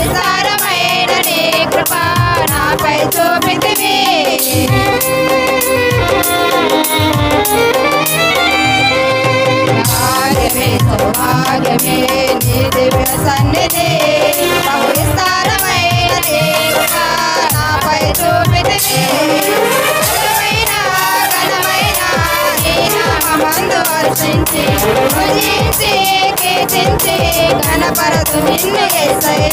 విస్తారమైన నీ కృప నాపై చూపితివి భాగ్యమే సౌభాగ్యమే నీ దివ్య సన్నిధి బహు విస్తారమైన నీ కృప నాపై చూపితివి మందు వర్షించి భుజించి కీర్తించి ఘనపరతు నిన్ను యేసయ్యా